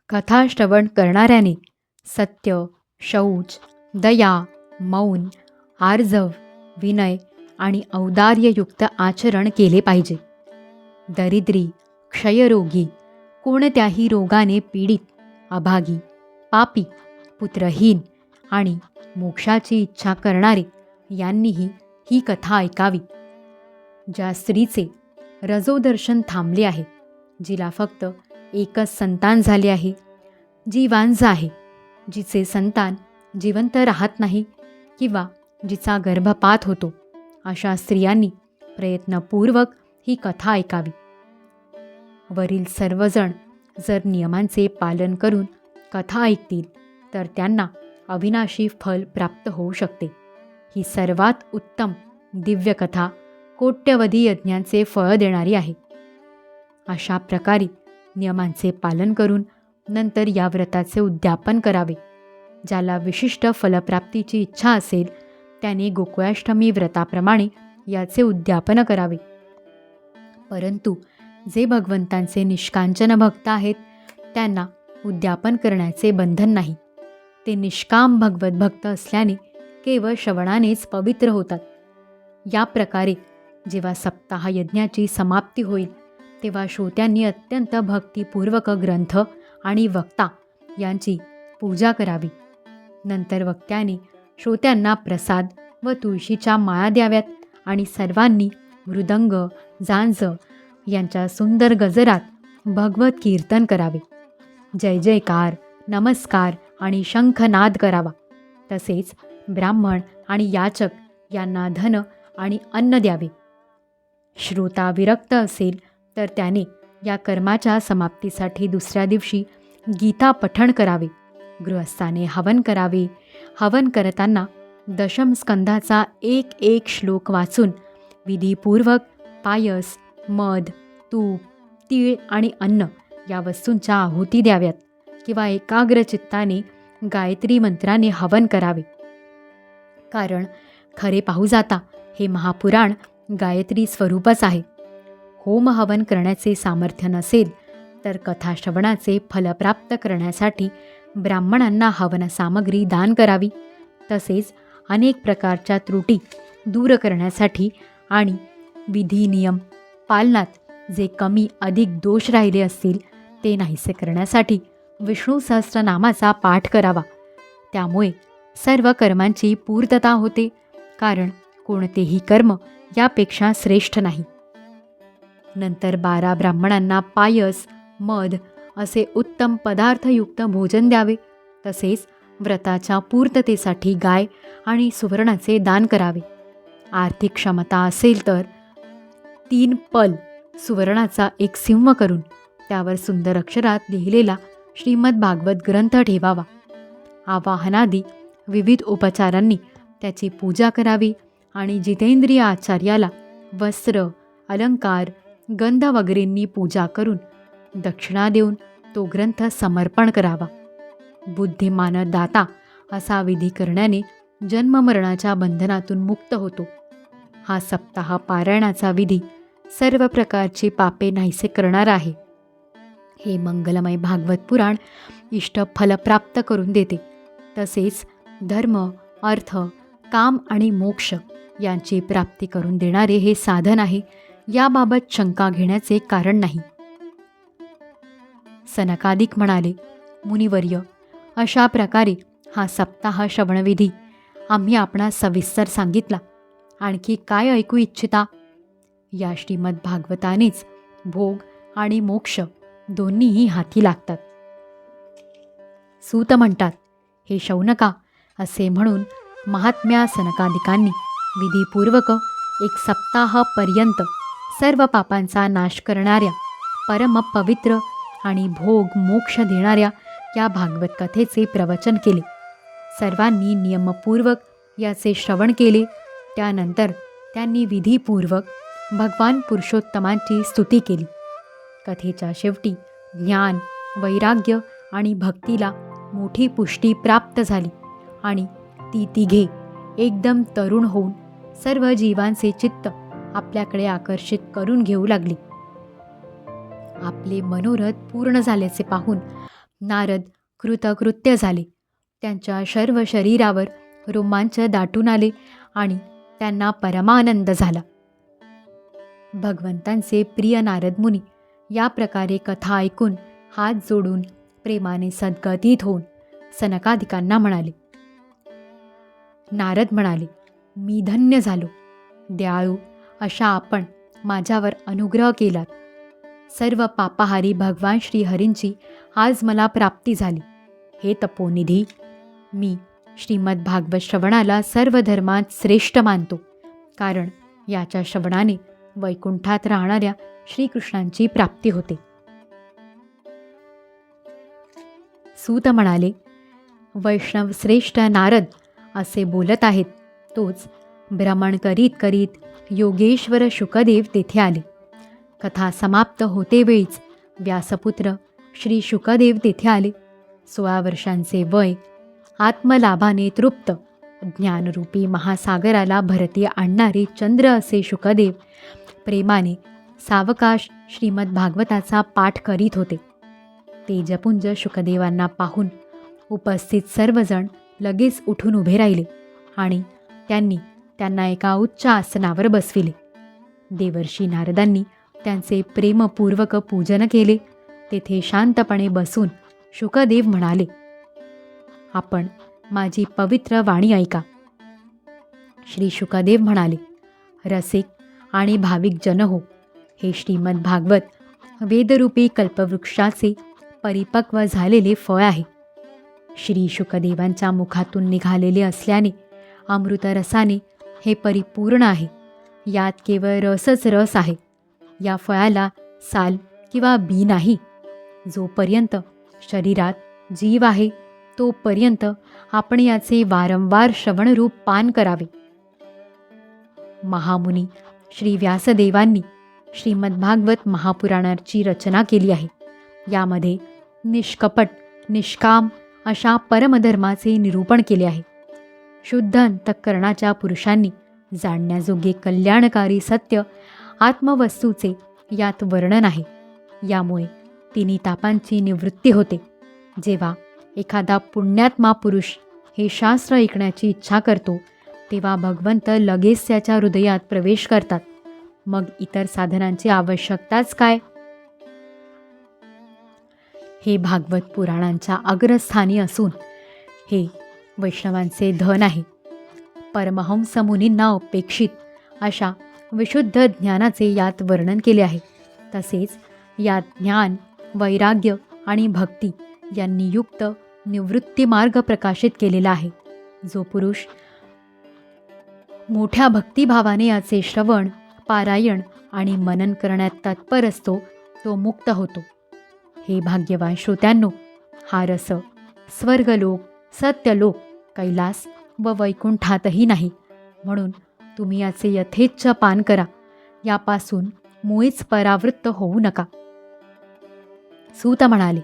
कथा श्रवण करणाऱ्याने सत्य, शौच, दया, मौन, आर्जव, विनय आणि औदार्ययुक्त आचरण केले पाहिजे. दरिद्री, क्षयरोगी, कोणत्याही रोगाने पीडित, अभागी, पापी, पुत्रहीन आणि मोक्षाची इच्छा करणारे यांनीही ही कथा ऐकावी. ज्या स्त्रीचे रजोदर्शन थांबले आहे, जिला फक्त एकच संतान झाले आहे, जी वांझ आहे, जिचे संतान जिवंत राहत नाही किंवा जिचा गर्भपात होतो, अशा स्त्रियांनी प्रयत्नपूर्वक ही कथा ऐकावी. वरील सर्वजण जर नियमांचे पालन करून कथा ऐकतील तर त्यांना अविनाशी फल प्राप्त होऊ शकते. ही सर्वात उत्तम दिव्य कथा कोट्यवधी यज्ञांचे फळ देणारी आहे. अशा प्रकारे नियमांचे पालन करून नंतर या व्रताचे उद्यापन करावे. ज्याला विशिष्ट फलप्राप्तीची इच्छा असेल त्याने गोकुळाष्टमी व्रताप्रमाणे याचे उद्यापन करावे. परंतु जे भगवंतांचे निष्कांचन भक्त आहेत त्यांना उद्यापन करण्याचे बंधन नाही. ते निष्काम भगवत भक्त असल्याने केवळ श्रवणानेच पवित्र होतात. या प्रकारे जेव्हा सप्ताह यज्ञाची समाप्ती होईल तेव्हा श्रोत्यांनी अत्यंत भक्तिपूर्वक ग्रंथ आणि वक्ता यांची पूजा करावी. नंतर वक्त्याने श्रोत्यांना प्रसाद व तुळशीच्या माळा द्याव्यात आणि सर्वांनी मृदंग, झांज यांच्या सुंदर गजरात भगवत कीर्तन करावे. जय जयकार, नमस्कार आणि शंखनाद करावा. तसेच ब्राह्मण आणि याचक यांना धन आणि अन्न द्यावे. श्रोता विरक्त असेल तर त्याने या कर्माच्या समाप्तीसाठी दुसऱ्या दिवशी गीता पठण करावे. गृहस्थाने हवन करावे. हवन करताना दशम स्कंधाचा एक श्लोक वाचून विधीपूर्वक पायस, मध, तूप, तीळ आणि अन्न या वस्तूंच्या आहुती द्याव्यात किंवा एकाग्र चित्ताने गायत्री मंत्राने हवन करावे. कारण खरे पाहू जाता हे महापुराण गायत्री स्वरूपच आहे. होम हवन करण्याचे सामर्थ्य नसेल तर कथा श्रवणाचे फल प्राप्त करण्यासाठी ब्राह्मणांना हवन सामग्री दान करावी. तसेच अनेक प्रकारच्या त्रुटी दूर करण्यासाठी आणि विधी नियम पालनात जे कमी अधिक दोष राहिले असतील ते नाहीसे करण्यासाठी विष्णू सहस्त्रनामाचा पाठ करावा. त्यामुळे सर्व कर्मांची पूर्तता होते. कारण कोणतेही कर्म यापेक्षा श्रेष्ठ नाही. नंतर 12 ब्राह्मणांना पायस, मध असे उत्तम पदार्थयुक्त भोजन द्यावे. तसेच व्रताच्या पूर्ततेसाठी गाय आणि सुवर्णाचे दान करावे. आर्थिक क्षमता असेल तर 3 पल सुवर्णाचा एक सिंह करून त्यावर सुंदर अक्षरात लिहिलेला श्रीमद भागवत ग्रंथ ठेवावा. आवाहनादी विविध उपचारांनी त्याची पूजा करावी आणि जितेंद्रिय आचार्याला वस्त्र, अलंकार, गंध वगैरेंनी पूजा करून दक्षिणा देऊन तो ग्रंथ समर्पण करावा. बुद्धिमान दाता असा विधी करण्याने जन्ममरणाच्या बंधनातून मुक्त होतो. हा सप्ताह पारायणाचा विधी सर्व प्रकारची पापे नाहीसे करणारा आहे. हे मंगलमय भागवत पुराण इष्ट फल प्राप्त करून देते. तसेच धर्म, अर्थ, काम आणि मोक्ष यांची प्राप्ती करून देणारे हे साधन आहे. याबाबत शंका घेण्याचे कारण नाही. सनकादिक म्हणाले, मुनिवर्य, अशा प्रकारे हा सप्ताह श्रवणविधी आम्ही आपणास सविस्तर सांगितला. आणखी काय ऐकू इच्छिता? या श्रीमद भागवतानेच भोग आणि मोक्ष दोन्हीही हाती लागतात. सूत म्हणतात, हे शौनका, असे म्हणून महात्म्या सनकादिकांनी विधीपूर्वक 1 सप्ताहापर्यंत सर्व पापांचा नाश करणाऱ्या परम पवित्र आणि भोग मोक्ष देणाऱ्या या भागवत कथेचे प्रवचन केले. सर्वांनी नियमपूर्वक याचे श्रवण केले. त्यानंतर त्यांनी विधीपूर्वक भगवान पुरुषोत्तमांची स्तुती केली. कथेच्या शेवटी ज्ञान, वैराग्य आणि भक्तीला मोठी पुष्टी प्राप्त झाली आणि ती तिघे एकदम तरुण होऊन सर्व जीवांचे चित्त आपल्याकडे आकर्षित करून घेऊ लागली. आपले मनोरथ पूर्ण झाल्याचे पाहून नारद कृतकृत्य झाले. त्यांच्या सर्व शरीरावर रोमांच दाटून आले आणि त्यांना परमानंद झाला. भगवंतांचे प्रिय नारद मुनी या प्रकारे कथा ऐकून हात जोडून प्रेमाने सद्गतीत होऊन सनकादिकांना म्हणाले. नारद म्हणाले, मी धन्य झालो. दयाळू अशा आपण माझ्यावर अनुग्रह केलात. सर्व पापाहारी भगवान श्रीहरींची आज मला प्राप्ती झाली. हे तपोनिधी, मी श्रीमद भागवत श्रवणाला सर्व धर्मात श्रेष्ठ मानतो, कारण याच्या श्रवणाने वैकुंठात राहणाऱ्या श्रीकृष्णांची प्राप्ती होते. सूत म्हणाले, वैष्णव श्रेष्ठ नारद असे बोलत आहेत, तोच भ्रमण करीत करीत योगेश्वर शुकदेव तेथे आले. कथा समाप्त होते वेळीच व्यासपुत्र श्री शुकदेव तेथे आले. 16 वर्षांचे वय, आत्मलाभाने तृप्त, ज्ञानरूपी महासागराला भरती आणणारे चंद्र असे शुकदेव प्रेमाने सावकाश श्रीमद भागवताचा पाठ करीत होते. तेजपुंज शुकदेवांना पाहून उपस्थित सर्वजण लगेच उठून उभे राहिले आणि त्यांना एका उच्च आसनावर बसविले. देवर्षी नारदांनी त्यांचे प्रेमपूर्वक पूजन केले. तेथे शांतपणे बसून शुकदेव म्हणाले, आपण माझी पवित्र वाणी ऐका. श्री शुकदेव म्हणाले, रसिक आणि भाविक जन हो, हे श्रीमद भागवत वेदरूपी कल्पवृक्षाचे परिपक्व झालेले फळ आहे. श्री शुकदेवांच्या मुखातून निघालेले असल्याने अमृतरसाने हे परिपूर्ण आहे. यात केवळ रसच रस आहे. या फळाला साल किंवा बी नाही. जोपर्यंत शरीरात जीव आहे तोपर्यंत आपण याचे वारंवार श्रवणरूप पान करावे. महामुनी श्री व्यासदेवांनी श्रीमद्भागवत महापुराणाची रचना केली आहे. यामध्ये निष्कपट निष्काम अशा परमधर्माचे निरूपण केले आहे. शुद्ध अंतःकरणाच्या पुरुषांनी जाणण्याजोगे कल्याणकारी सत्य आत्मवस्तूचे यात वर्णन आहे. यामुळे तिन्ही तापांची निवृत्ती होते. जेव्हा एखादा पुण्यात्मा पुरुष हे शास्त्र ऐकण्याची इच्छा करतो तेव्हा भगवंत लगेच त्याच्या हृदयात प्रवेश करतात. मग इतर साधनांची आवश्यकताच काय? हे भागवत पुराणांच्या अग्रस्थानी असून हे वैष्णवांचे धन आहे. परमहंस मुनींना अपेक्षित अशा विशुद्ध ज्ञानाचे यात वर्णन केले आहे. तसेच यात ज्ञान, वैराग्य आणि भक्ती यांनी युक्त निवृत्ती मार्ग प्रकाशित केलेला आहे. जो पुरुष मोठ्या भक्तिभावाने याचे श्रवण, पारायण आणि मनन करण्यात तत्पर असतो तो मुक्त होतो. हे भाग्यवान श्रोत्यांनो, हा रस स्वर्गलोक, सत्यलोक, कैलास व वैकुंठातही नाही. म्हणून तुम्ही याचे यथेच्छ पान करा. यापासून मुळीच परावृत्त होऊ नका. सूत म्हणाले,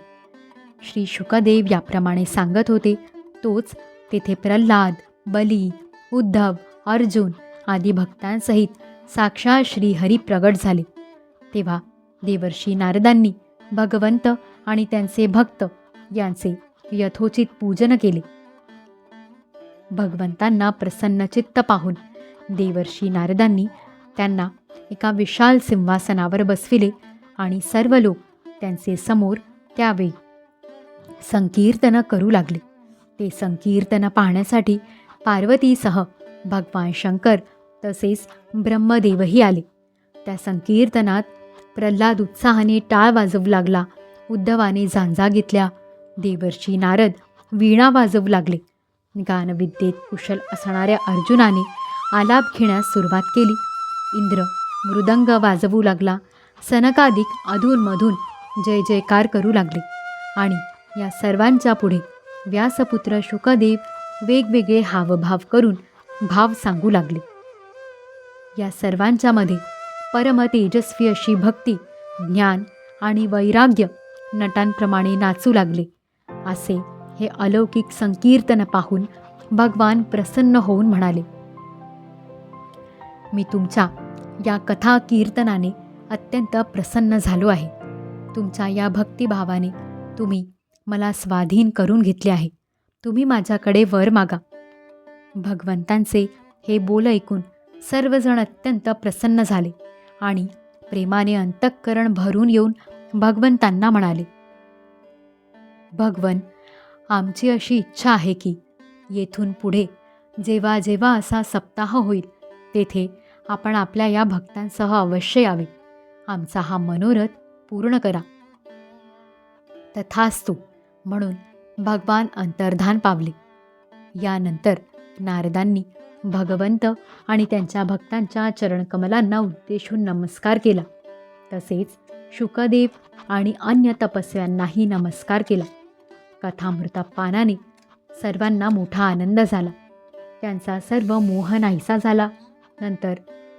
श्री शुकदेव याप्रमाणे सांगत होते तोच तेथे प्रल्हाद, बली, उद्धव, अर्जुन आदी भक्तांसहित साक्षात श्रीहरी प्रगट झाले. तेव्हा देवर्षी नारदांनी भगवंत आणि त्यांचे भक्त यांचे यथोचित पूजन केले. भगवंतांना प्रसन्नचित्त पाहून देवर्षी नारदांनी त्यांना एका विशाल सिंहासनावर बसविले आणि सर्व लोक त्यांचे समोर त्यावेळी संकीर्तन करू लागले. ते संकीर्तन पाहण्यासाठी पार्वतीसह भगवान शंकर तसेच ब्रह्मदेवही आले. त्या संकीर्तनात प्रल्हाद उत्साहाने टाळ वाजवू लागला. उद्धवाने झांजा घेतल्या. देवर्षी नारद वीणा वाजवू लागले. गानविद्येत कुशल असणाऱ्या अर्जुनाने आलाप घेण्यास सुरुवात केली. इंद्र मृदंग वाजवू लागला. सनकादिक अधूनमधून जय जयकार करू लागले. आणि या सर्वांच्या पुढे व्यासपुत्र शुकदेव वेगवेगळे हावभाव करून भाव सांगू लागले. या सर्वांच्या मध्ये परम तेजस्वी अशी भक्ती, ज्ञान आणि वैराग्य नटांप्रमाणे नाचू लागले. असे हे अलौकिक संकीर्तन पाहून भगवान प्रसन्न होऊन म्हणाले, मी तुमच्या या कथा कीर्तनाने अत्यंत प्रसन्न झालो आहे. तुमच्या या भक्तिभावाने तुम्ही मला स्वाधीन करून घेतले आहे. तुम्ही माझ्याकडे वर मागा. भगवंतांचे हे बोल ऐकून सर्वजण अत्यंत प्रसन्न झाले आणि प्रेमाने अंतःकरण भरून येऊन भगवंतांना म्हणाले, भगवन, आमची अशी इच्छा आहे की येथून पुढे जेव्हा जेव्हा असा सप्ताह होईल तेथे आपण आपल्या या भक्तांसह अवश्य यावे. आमचा हा मनोरथ पूर्ण करा. तथास्तु म्हणून भगवान अंतर्धान पावले. यानंतर नारदांनी भगवंत आणि त्यांच्या भक्तांच्या चरणकमलांना उद्देशून नमस्कार केला. तसेच शुकदेव आणि अन्य तपस्व्यांनाही नमस्कार केला. कथामृतापानाने सर्वांना मोठा आनंद झाला. त्यांचा सर्व मोह नाहीसा झाला. नंतर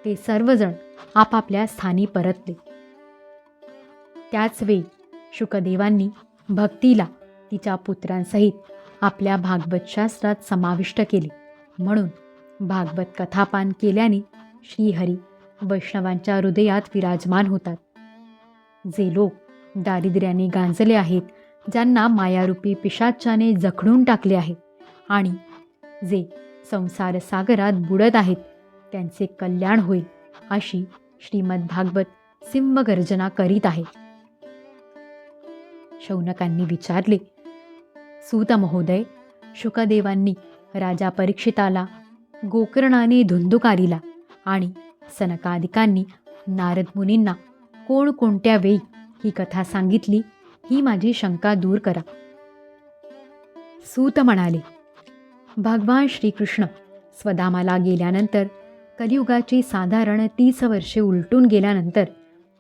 ते सर्वजण आपापल्या स्थानी परतले. त्याच वेळी शुकदेवांनी भक्तीला तिच्या पुत्रांसहित आपल्या भागवत शास्त्रात समाविष्ट केले. म्हणून भागवत कथापान केल्याने श्रीहरी वैष्णवांच्या हृदयात विराजमान होतात. जे लोक दारिद्र्याने गांजले आहेत, ज्यांना मायारूपी पिशाचाने जखडून टाकले आहे आणि जे संसार सागरात बुडत आहेत, त्यांचे कल्याण होईल अशी श्रीमद्भागवत सिंहगर्जना करीत आहे. शौनकांनी विचारले, सूत महोदय, शुकदेवांनी राजा परीक्षिताला, गोकर्णाने धुंदुकारीला आणि सनकादिकांनी नारद मुनींना कोणकोणत्या वेळी ही कथा सांगितली, ही माझी शंका दूर करा. सूत म्हणाले, भगवान श्रीकृष्ण स्वधामाला गेल्यानंतर कलियुगाची साधारण 30 वर्षे उलटून गेल्यानंतर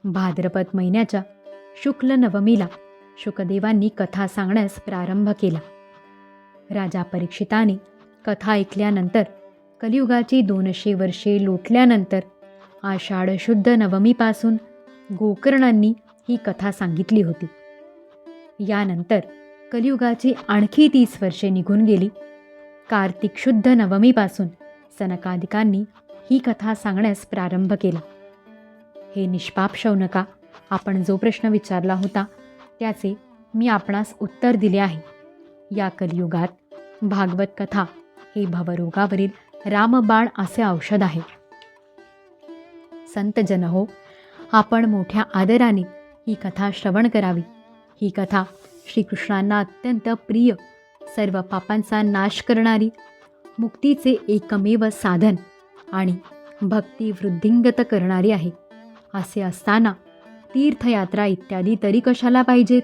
भाद्रपद महिन्याच्या शुक्ल नवमीला शुकदेवांनी कथा सांगण्यास प्रारंभ केला. राजा परीक्षिताने कथा ऐकल्यानंतर कलियुगाची 200 वर्षे लोटल्यानंतर आषाढ शुद्ध नवमीपासून गोकर्णांनी ही कथा सांगितली होती. यानंतर कलियुगाची आणखी 30 वर्षे निघून गेली. कार्तिक शुद्ध नवमीपासून सनकादिकांनी ही कथा सांगण्यास प्रारंभ केला. हे निष्पाप शौनका, आपण जो प्रश्न विचारला होता त्याचे मी आपणास उत्तर दिले आहे. या कलियुगात भागवत कथा हे भवरोगावरील रामबाण असे औषध आहे. संतजन हो, आपण मोठ्या आदराने ही कथा श्रवण करावी. ही कथा श्रीकृष्णांना अत्यंत प्रिय, सर्व पापांचा नाश करणारी, मुक्तीचे एकमेव साधन आणि भक्ती वृद्धिंगत करणारी आहे. असे असताना तीर्थयात्रा इत्यादी तरी कशाला पाहिजेत?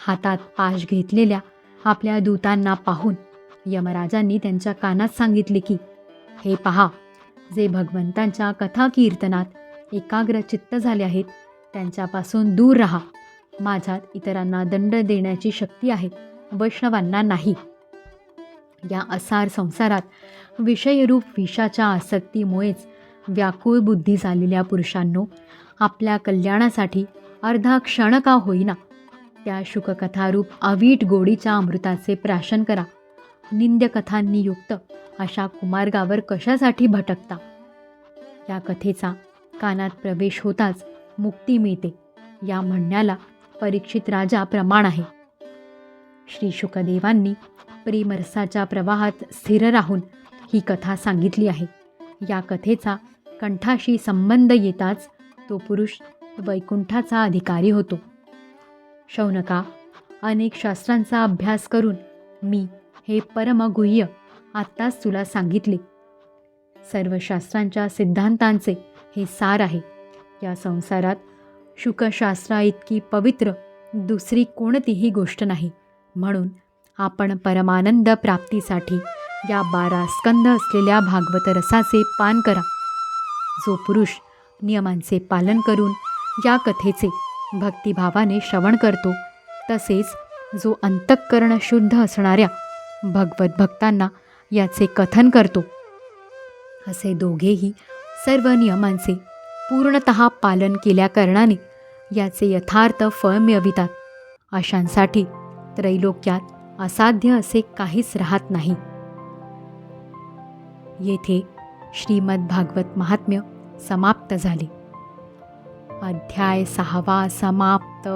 हातात पाश घेतलेल्या आपल्या दूतांना पाहून यमराजांनी त्यांच्या कानात सांगितले की, हे पहा, जे भगवंतांच्या कथा कीर्तनात एकाग्र चित्त झाले आहेत त्यांच्यापासून दूर राहा. माझ्यात इतरांना दंड देण्याची शक्ती आहे, वैष्णवांना नाही. या असार संसारात विषयरूप विषाच्या आसक्तीमुळेच व्याकुळ बुद्धी झालेल्या पुरुषांनो, आपल्या कल्याणासाठी अर्धा क्षण का होईना त्या शुककथारूप अवीट गोडीच्या अमृताचे प्राशन करा. निंद्यकथांनी युक्त अशा कुमार्गावर कशासाठी भटकता? या कथेचा कानात प्रवेश होताच मुक्ती मिळते, या म्हणण्याला परीक्षित राजा प्रमाण आहे. श्री शुकदेवांनी प्रेमरसाच्या प्रवाहात स्थिर राहून ही कथा सांगितली आहे. या कथेचा कंठाशी संबंध येताच तो पुरुष वैकुंठाचा अधिकारी होतो. शौनका, अनेक शास्त्रांचा अभ्यास करून मी हे परमगुह्य आत्ताच तुला सांगितले. सर्व शास्त्रांच्या सिद्धांतांचे हे सार आहे. या संसारात शुकशास्त्रा इतकी पवित्र दुसरी कोणतीही गोष्ट नाही. म्हणून आपण परमानंद प्राप्तीसाठी या 12 स्कंद असलेल्या भागवत रसाचे पान करा. जो पुरुष नियमांचे पालन करून या कथेचे भक्तिभावाने श्रवण करतो, तसेच जो अंतःकरण शुद्ध असणाऱ्या भगवत भक्तांना याचे कथन करतो, असे दोघेही सर्व नियमांचे पूर्णतः पालन केल्याकारणाने याचे यथार्थ फळ मिळवितात. अशांसाठी त्रैलोक्यात असाध्य असे काहीच राहत नाही. येथे श्रीमद भागवत महात्म्य समाप्त झाले. अध्याय 6 समाप्त.